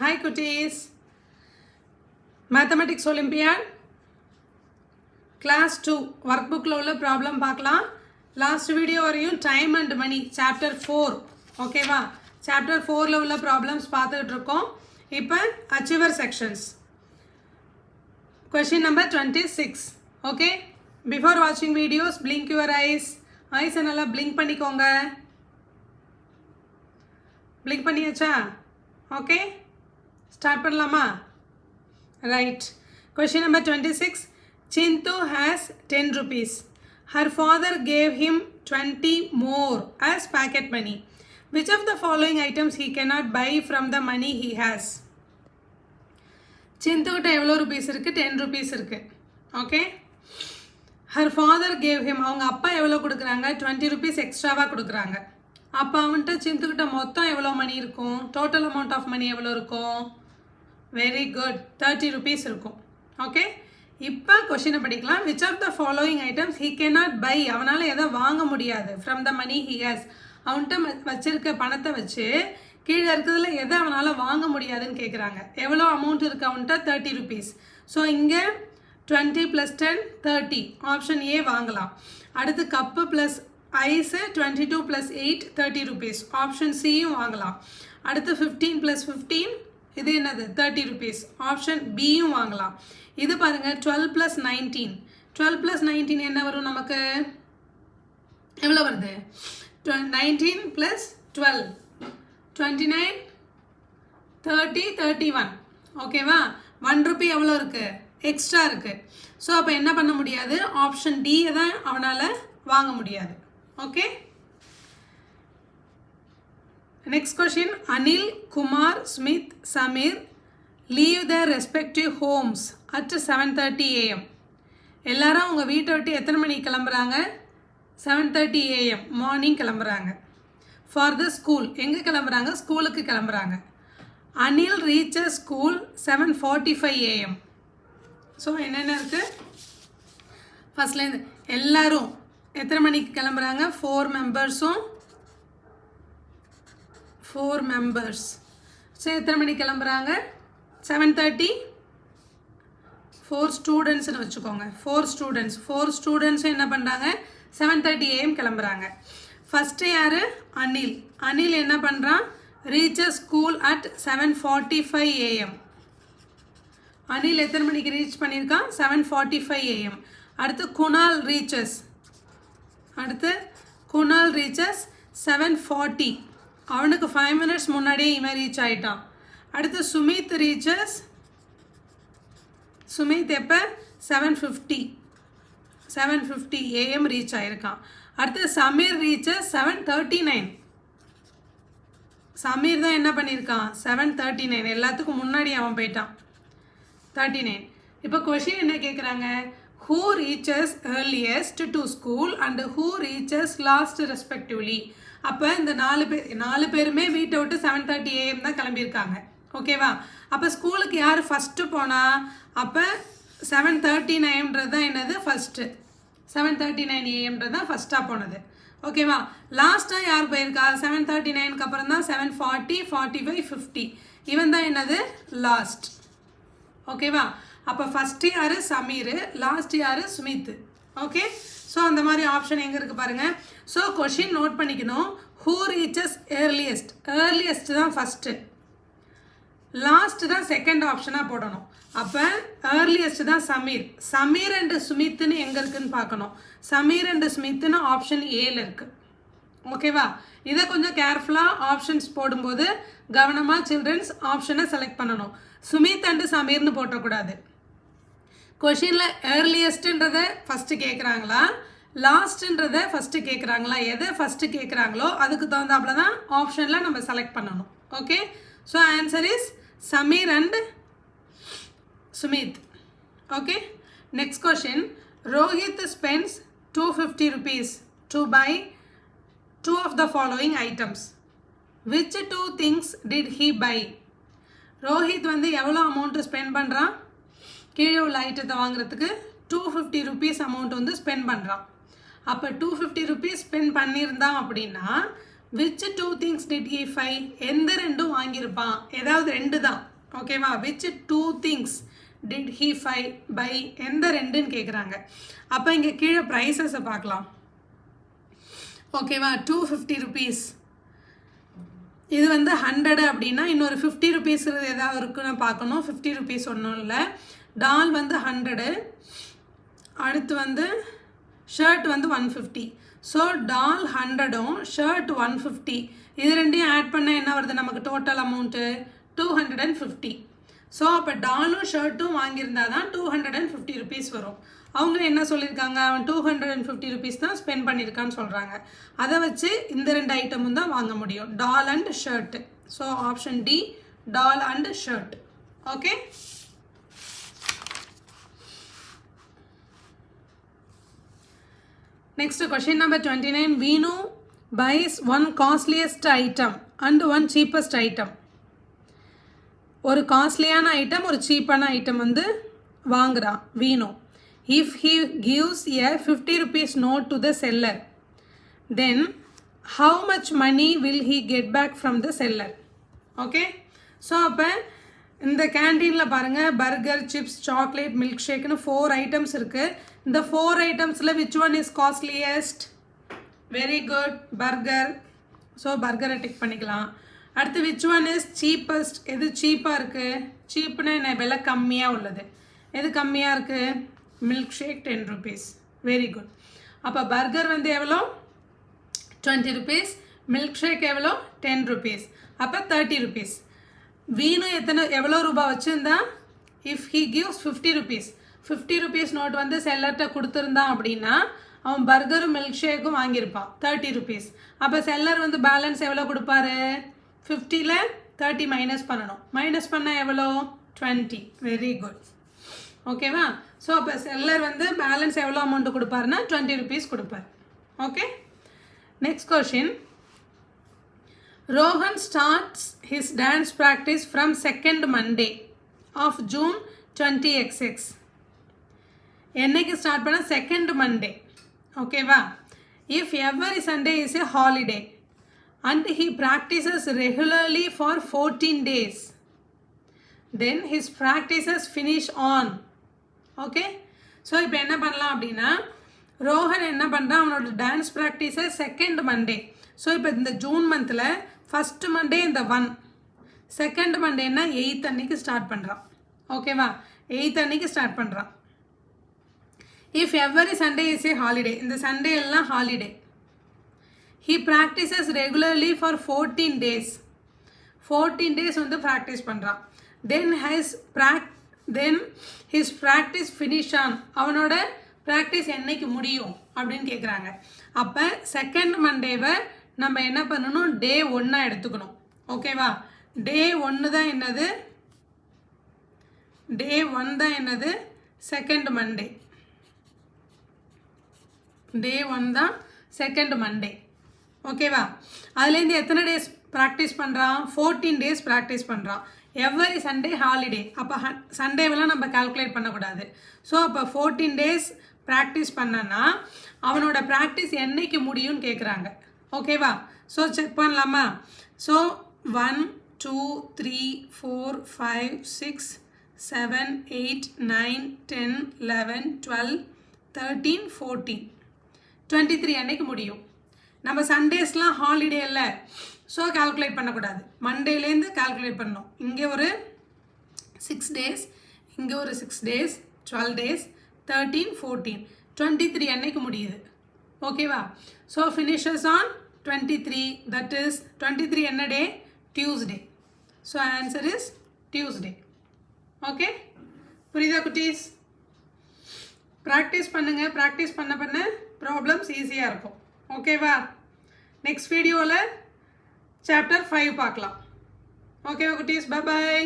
Hi cuties. Mathematics Olympiad Class 2 workbook la ulla problem paakalam. Last video varayum time and money chapter 4 okay va chapter 4 la ulla problems paathukiட்டு இருக்கோம். இப்போ achiever sections question number 26 okay. Before watching videos blink your eyes நல்லா blink பண்ணிக்கோங்க. blink பண்ணியாச்சா? okay, start பண்ணலாமா? right. Question number 26. Chintu has 10 rupees. Her father gave him 20 more as pocket money. Which of the following items he cannot buy from the money he has? Chintu கிட்ட எவ்வளோ rupees இருக்கு? 10 rupees இருக்கு. okay. Her father gave him, அவங்க அப்பா எவ்வளோ கொடுக்குறாங்க? 20 rupees எக்ஸ்ட்ராவாக கொடுக்குறாங்க. அப்போ அவன்கிட்ட சிந்து கிட்ட மொத்தம் எவ்வளோ மணி இருக்கும்? டோட்டல் அமௌண்ட் ஆஃப் மணி எவ்வளோ இருக்கும்? வெரி குட், 30 rupees இருக்கும். ஓகே, இப்போ கொஷினை படிக்கலாம். Which of the following items he cannot buy, அவனால் எதை வாங்க முடியாது from the money he has, அவன்கிட்ட வச்சிருக்க பணத்தை வச்சு கீழே இருக்கிறதுல எதை அவனால் வாங்க முடியாதுன்னு கேட்குறாங்க. எவ்வளோ அமௌண்ட் இருக்குது அவன்கிட்ட? 30 rupees. ஸோ இங்கே 20 + 10 30, ஆப்ஷன் ஏ வாங்கலாம். அடுத்து cup plus ice 22 + 8 30 rupees, option சியும் வாங்கலாம். அடுத்து 15 + 15 இது என்னது? 30 rupees, ஆப்ஷன் பியும் வாங்கலாம். இது பாருங்கள் 12 + 19, 12 + 19 என்ன வரும் நமக்கு? எவ்வளோ வருது? 19 + 12 29 30 31 ஓகேவா? 1 rupee எவ்வளோ இருக்குது? எக்ஸ்ட்ரா இருக்குது. ஸோ அப்போ என்ன பண்ண முடியாது? ஆப்ஷன் டியை தான் அவனால் வாங்க முடியாது. Okay, next question. Anil, Kumar, Smith, Sameer leave their respective homes at 7:30 AM. எல்லாரும் அவங்க வீட்டை விட்டு எத்தனை மணிக்கு கிளம்புறாங்க? 7:30 AM மார்னிங் கிளம்புறாங்க. ஃபார் த ஸ்கூல், எங்கே கிளம்புறாங்க? ஸ்கூலுக்கு கிளம்புறாங்க. Anil reaches school 7:45 AM. So என்னென்ன இருக்குது? ஃபர்ஸ்ட்லேருந்து எல்லாரும் எத்தனை மணிக்கு கிளம்புறாங்க? 4 members. ஸோ எத்தனை மணிக்கு கிளம்புறாங்க? 7:30. 4 ஸ்டூடெண்ட்ஸ்னு வச்சுக்கோங்க. 4 ஸ்டூடெண்ட்ஸும் என்ன பண்ணுறாங்க? 7:30 AM கிளம்புறாங்க. ஃபஸ்ட்டு யார்? அனில். அனில் என்ன பண்ணுறான்? Reaches school at 7:45 AM. Anil எத்தனை மணிக்கு ரீச் பண்ணியிருக்கான்? 7:45 AM. அடுத்து குணால் ரீச்சஸ் 7:40. அவனுக்கு 5 minutes முன்னாடியே இவன் ரீச் ஆகிட்டான். அடுத்து சுமித் ரீச்சஸ், சுமித் எப்போ? 7:50 AM ரீச் ஆகிருக்கான். அடுத்து சமீர் ரீச்சஸ் 7:39. சமீர் தான் என்ன பண்ணியிருக்கான்? 7:39, எல்லாத்துக்கும் முன்னாடி அவன் போயிட்டான். 39. இப்போ கொஷின் என்ன கேட்குறாங்க? who reaches earliest to school and who reaches last respectively. அப்போ இந்த 4 பேருமே வீட்டை விட்டு 7:30 AM தான் கிளம்பியிருக்காங்க. ஓகேவா? அப்போ ஸ்கூலுக்கு யார் ஃபஸ்ட்டு போனா? அப்போ 7:39ன்றது தான் என்னது? ஃபஸ்ட்டு 7:39 AMன்றது தான் ஃபஸ்ட்டாக போனது. ஓகேவா? லாஸ்ட்டாக யார் போயிருக்கா? 7:39க்கு அப்புறம் தான் 7:40 45 50, இவன் தான் என்னது? லாஸ்ட். ஓகேவா? அப்போ ஃபஸ்ட்டு யார்? சமீர், லாஸ்ட் யார்? ஸ்மித். ஓகே, ஸோ அந்த மாதிரி ஆப்ஷன் எங்கே இருக்குது பாருங்கள். ஸோ கொஷின் நோட் பண்ணிக்கணும். ஹூ ரீச்சஸ் ஏர்லியஸ்ட் தான் ஃபஸ்ட்டு, லாஸ்ட் தான் செகண்ட் ஆப்ஷனாக போடணும். அப்போ ஏர்லியஸ்ட் தான் சமீர் அண்டு ஸ்மித்னு எங்கே இருக்குதுன்னு பார்க்கணும். சமீர் அண்டு ஸ்மித்னு ஆப்ஷன் ஏல இருக்குது. ஓகேவா? இதை கொஞ்சம் கேர்ஃபுல்லாக ஆப்ஷன்ஸ் போடும்போது கவனமாக சில்ட்ரன்ஸ் ஆப்ஷனை செலக்ட் பண்ணணும். சுமித் அண்டு சமீர்னு போட்டக்கூடாது. கொஷினில் ஏர்லியஸ்ட்டுன்றதை ஃபஸ்ட்டு கேட்குறாங்களா, லாஸ்ட்டுன்றதை ஃபஸ்ட்டு கேட்குறாங்களா? எதை ஃபஸ்ட்டு கேட்குறாங்களோ அதுக்கு தகுந்தாப்புல தான் ஆப்ஷனில் நம்ம செலக்ட் பண்ணணும். Okay, so answer is Sameer and Sumit. Okay, next question. Rohit spends 250 rupees to buy 2 of the following items. Which 2 things did he buy? Rohit வந்து எவ்வளோ அமௌண்ட்டு ஸ்பெண்ட் பண்ணுறான்? கீழே உள்ள ஐட்டத்தை வாங்குறதுக்கு 250 rupees அமௌண்ட் வந்து ஸ்பெண்ட் பண்ணுறான். அப்போ 250 rupees ஸ்பெண்ட் பண்ணியிருந்தான் அப்படின்னா which 2 things did he buy? எந்த 2 வாங்கியிருப்பான்? ஏதாவது 2 தான். ஓகேவா? which two things did he buy? எந்த ரெண்டுன்னு கேட்குறாங்க. அப்போ இங்கே கீழே ப்ரைஸஸை பார்க்கலாம். ஓகேவா? 250 rupees. இது வந்து 100 அப்படின்னா இன்னொரு 50 rupees ஏதாவது இருக்குன்னு பார்க்கணும். 50 rupees ஒன்றும் இல்லை. டால் வந்து 100, அடுத்து வந்து ஷர்ட் வந்து 150. ஸோ டால் 100ம் ஷர்ட் 150 இது ரெண்டையும் ஆட் பண்ணால் என்ன வருது நமக்கு டோட்டல் அமௌண்ட்டு? 250. ஸோ அப்போ டாலும் ஷர்ட்டும் வாங்கியிருந்தா தான் 250 rupees வரும். அவங்க என்ன சொல்லியிருக்காங்க? அவன் 250 rupees தான் ஸ்பெண்ட் பண்ணியிருக்கான்னு சொல்கிறாங்க. அதை வச்சு இந்த ரெண்டு ஐட்டமும் தான் வாங்க முடியும், doll and shirt. So option D, doll and shirt. Okay. Next question number 29. Vinu buys one costliest item and one cheapest item. ஒரு காஸ்ட்லியான ஐட்டம் ஒரு சீப்பான ஐட்டம் வந்து வாங்குறான் வீணு. If he gives a 50 rupees note to the seller, then how much money will he get back from the seller? Okay. So அப்போ இந்த கேண்டீனில் பாருங்கள் பர்கர், சிப்ஸ், சாக்லேட், மில்க் ஷேக்னு 4 items இருக்குது. இந்த 4 itemஸில் which one is costliest? Very good, burger. So பர்கரை tick பண்ணிக்கலாம். அடுத்து which one is cheapest? எது சீப்பாக இருக்குது? சீப்புனா என்ன? விலை கம்மியாக உள்ளது. எது கம்மியாக இருக்குது? Milk shake 10 rupees. Very good. அப்போ பர்கர் வந்து எவ்வளோ? 20 rupees. மில்க் ஷேக் எவ்வளோ? 10 rupees. அப்போ 30 rupees. வீணு எவ்வளோ ரூபா வச்சுருந்தா? If he gives 50 rupees, 50 rupees note வந்து செல்லர்கிட்ட கொடுத்துருந்தான் அப்படின்னா அவன் பர்கரும் மில்க் ஷேக்கும் வாங்கியிருப்பான் 30 rupees. அப்போ செல்லர் வந்து பேலன்ஸ் எவ்வளோ கொடுப்பாரு? 50ல் 30 மைனஸ் பண்ணணும். மைனஸ் பண்ணால் எவ்வளோ? 20. Very good. ஓகேவா? ஸோ அப்போ செல்லர் வந்து பேலன்ஸ் எவ்வளோ அமௌண்ட்டு கொடுப்பாருன்னா 20 rupees கொடுப்பார். Okay. Next question. Rohan starts his dance practice from 2nd Monday of June 20XX. என்னைக்கு ஸ்டார்ட் பண்ண? 2nd Monday. ஓகேவா? If every Sunday is a holiday and he practices regularly for 14 days, then his practices finish on. Okay. So இப்போ என்ன பண்ணலாம் அப்படின்னா ரோஹன் என்ன பண்ணுறான்? அவனோட டான்ஸ் ப்ராக்டிஸை 2nd Monday. ஸோ இப்போ இந்த ஜூன் மந்தில் ஃபஸ்ட்டு மண்டே இந்த 1, 2nd மண்டேன்னா 8th அன்னைக்கு ஸ்டார்ட் பண்ணுறான். ஓகேவா? 8th அன்னைக்கு ஸ்டார்ட் பண்ணுறான். If every Sunday is a holiday, இந்த சண்டே எல்லாம் holiday. He practices regularly for 14 days. 14 days வந்து ப்ராக்டிஸ் பண்ணுறான். தென் ஹிஸ் ப்ராக்டிஸ் ஃபினிஷ் ஆன். அவனோட ப்ராக்டிஸ் என்னைக்கு முடியும் அப்படின்னு கேட்குறாங்க. அப்போ 2nd மண்டேவை நம்ம என்ன பண்ணணும்? டே 1 எடுத்துக்கணும். ஓகேவா? டே 1 தான் என்னது? டே 1 தான் என்னது? 2nd Monday. டே 1 தான் 2nd மண்டே. ஓகேவா? அதுலேருந்து எத்தனை டேஸ் ப்ராக்டிஸ் பண்ணுறான்? 14 days ப்ராக்டிஸ் பண்ணுறான். Every Sunday holiday. அப்போ சண்டேவெல்லாம் நம்ம கால்குலேட் பண்ணக்கூடாது. ஸோ அப்போ 14 days ப்ராக்டிஸ் பண்ணனா அவனோட ப்ராக்டிஸ் என்னைக்கு முடியும்னு கேட்குறாங்க. ஓகேவா? ஸோ செக் பண்ணலாமா? ஸோ 1 2 3 4 5 6 7 8 9 10 11 12 13 14 23 அன்னைக்கு முடியும். நம்ம சண்டேஸ்லாம் ஹாலிடே இல்லை. ஸோ கால்குலேட் பண்ணக்கூடாது. மண்டேலேருந்து கால்குலேட் பண்ணணும். இங்கே ஒரு 6 days, இங்கே ஒரு 6 days, 12 days, 13 14 23 அன்னைக்கு முடியுது. ஓகேவா? So finishes on 23. That is 23 என்ன day? Tuesday. So answer is Tuesday. Okay. புரியுதா குட்டீஸ்? ப்ராக்டிஸ் பண்ணுங்கள். ப்ராக்டிஸ் பண்ண ப்ராப்ளம்ஸ் ஈஸியாக இருக்கும். ஓகேவா? நெக்ஸ்ட் வீடியோவில் சாப்டர் 5 பார்க்கலாம். ஓகேவா குட்டீஸ்? Bye bye.